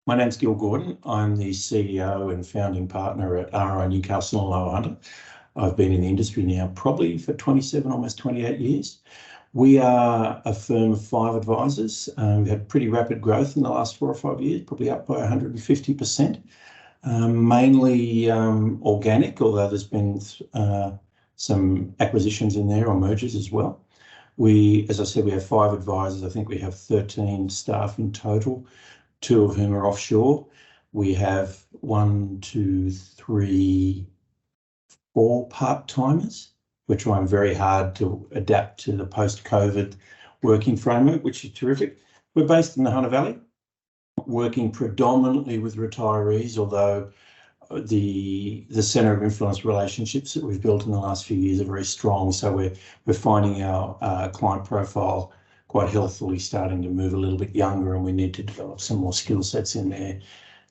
My name's Gil Gordon. I'm the CEO and founding partner at RI Newcastle and Lower Hunter. I've been in the industry now probably for 27, almost 28 years. We are a firm of 5 advisors. We've had pretty rapid growth in the last 4 or 5 years, probably up by 150%. Mainly organic, although there's been some acquisitions in there or mergers as well. As I said, we have 5 advisors. I think we have 13 staff in total, 2 of whom are offshore. We have 1, 2, 3, 4 part-timers. We're trying very hard to adapt to the post-COVID working framework, which is terrific. We're based in the Hunter Valley, working predominantly with retirees, although the centre of influence relationships that we've built in the last few years are very strong. So we're finding our client profile quite healthily starting to move a little bit younger, and we need to develop some more skill sets in there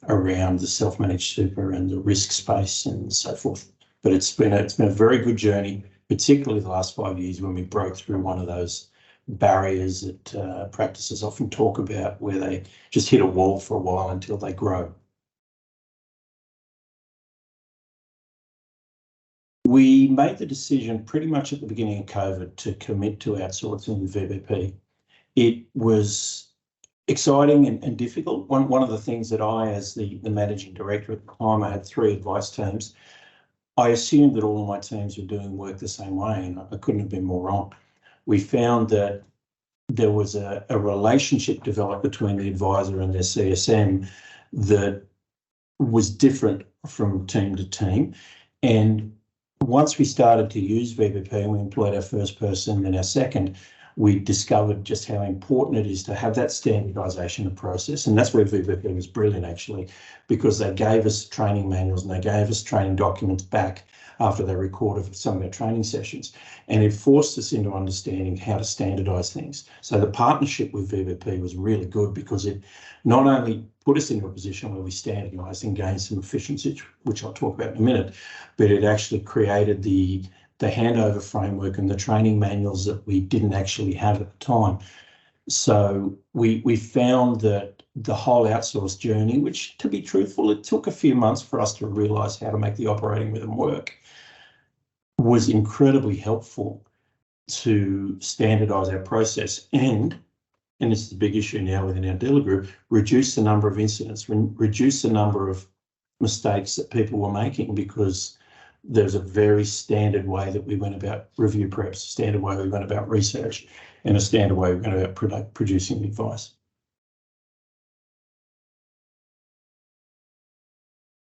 around the self-managed super and the risk space and so forth. But it's been a very good journey, particularly the last 5 years when we broke through one of those barriers that practices often talk about, where they just hit a wall for a while until they grow. We made the decision pretty much at the beginning of COVID to commit to outsourcing the VBP. It was exciting and difficult. One of the things that I, as the managing director at the time, I had 3 advice teams. I assumed that all of my teams were doing work the same way, and I couldn't have been more wrong. We found that there was a relationship developed between the advisor and their CSM that was different from team to team. And once we started to use VBP and we employed our first person and our second, we discovered just how important it is to have that standardisation of process. And that's where VBP was brilliant, actually, because they gave us training manuals and they gave us training documents back after they recorded some of our training sessions. And it forced us into understanding how to standardise things. So the partnership with VBP was really good because it not only put us into a position where we standardised and gained some efficiency, which I'll talk about in a minute, but it actually created the handover framework and the training manuals that we didn't actually have at the time. So we found that the whole outsource journey, which, to be truthful, it took a few months for us to realise how to make the operating rhythm work, was incredibly helpful to standardise our process and this is the big issue now within our dealer group, reduce the number of incidents, reduce the number of mistakes that people were making, because there's a very standard way that we went about review preps, a standard way we went about research, and a standard way we went about producing advice.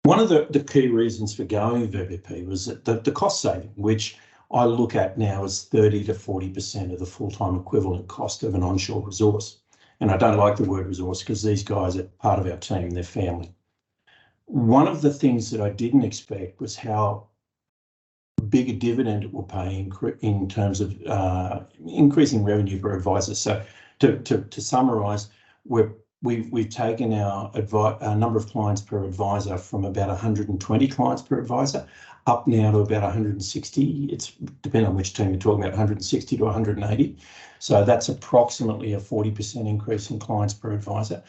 One of the key reasons for going with VBP was that the cost saving, which I look at now as 30 to 40% of the full-time equivalent cost of an onshore resource. And I don't like the word resource because these guys are part of our team, they're family. One of the things that I didn't expect was how big a dividend it will pay in terms of increasing revenue per advisor. So to summarise, we've taken our number of clients per advisor from about 120 clients per advisor up now to about 160. It's depending on which team you're talking about, 160 to 180. So that's approximately a 40% increase in clients per advisor.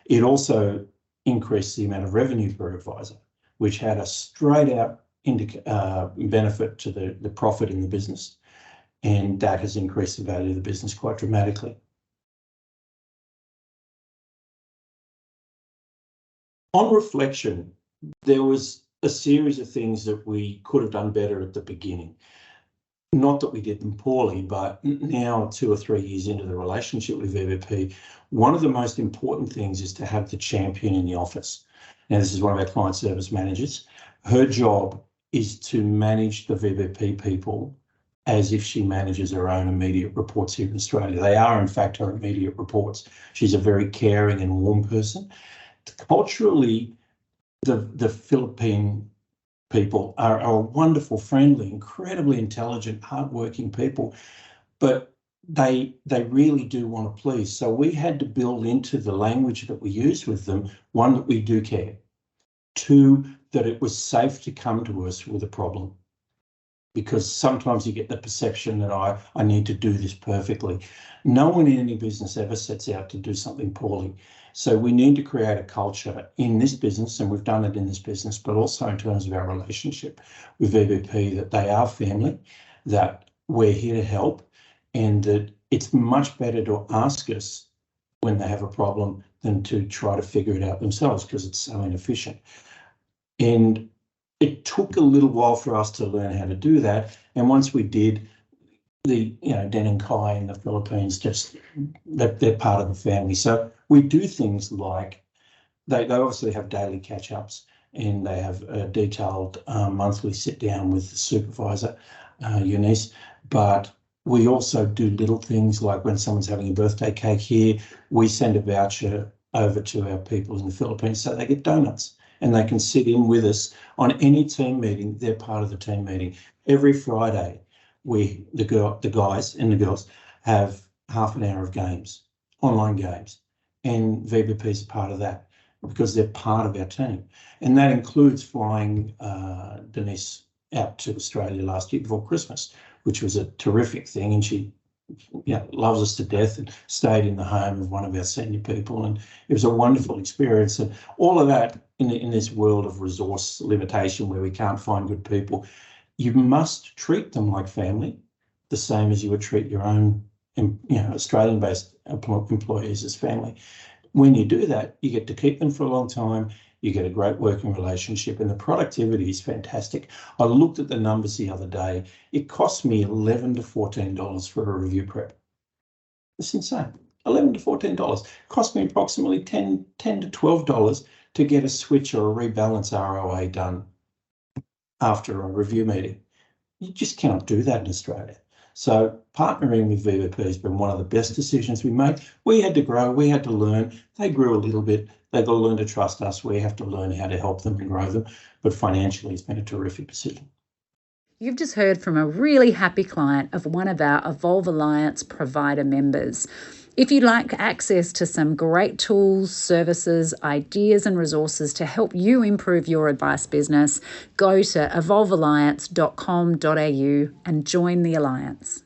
It also increased the amount of revenue per advisor, which had a straight out benefit to the profit in the business. And that has increased the value of the business quite dramatically. On reflection, there was a series of things that we could have done better at the beginning. Not that we did them poorly, but now 2 or 3 years into the relationship with VBP, one of the most important things is to have the champion in the office. Now, this is one of our client service managers. Her job is to manage the VBP people as if she manages her own immediate reports here in Australia. They are, in fact, her immediate reports. She's a very caring and warm person. Culturally, the Philippine people are wonderful, friendly, incredibly intelligent, hardworking people, but they really do want to please. So we had to build into the language that we use with them, 1, that we do care, 2, that it was safe to come to us with a problem. because sometimes you get the perception that I need to do this perfectly. No one in any business ever sets out to do something poorly. So we need to create a culture in this business, and we've done it in this business, but also in terms of our relationship with VBP, that they are family, that we're here to help, and that it's much better to ask us when they have a problem than to try to figure it out themselves, because it's so inefficient. And it took a little while for us to learn how to do that. And once we did, Den and Kai in the Philippines, just they're part of the family. So we do things like they obviously have daily catch-ups, and they have a detailed monthly sit-down with the supervisor, Eunice. But we also do little things like when someone's having a birthday cake here, we send a voucher over to our people in the Philippines so they get donuts, and they can sit in with us on any team meeting. They're part of the team meeting. Every Friday, the guys and the girls have half an hour of games, online games, and VBP is part of that because they're part of our team. And that includes flying Denise out to Australia last year before Christmas, which was a terrific thing. And she loves us to death, and stayed in the home of one of our senior people. And it was a wonderful experience. And all of that in this world of resource limitation where we can't find good people, you must treat them like family, the same as you would treat your own Australian-based employees as family. When you do that, you get to keep them for a long time. You get a great working relationship, and the productivity is fantastic. I looked at the numbers the other day. It cost me $11 to $14 for a review prep. It's insane. $11 to $14. Cost me approximately $10 to $12 to get a switch or a rebalance ROA done after a review meeting. You just cannot do that in Australia. So partnering with VBP has been one of the best decisions we made. We had to grow, we had to learn. They grew a little bit. They've got to learn to trust us. We have to learn how to help them and grow them. But financially, it's been a terrific decision. You've just heard from a really happy client of one of our Evolve Alliance provider members. If you'd like access to some great tools, services, ideas and resources to help you improve your advice business, go to evolvealliance.com.au and join the Alliance.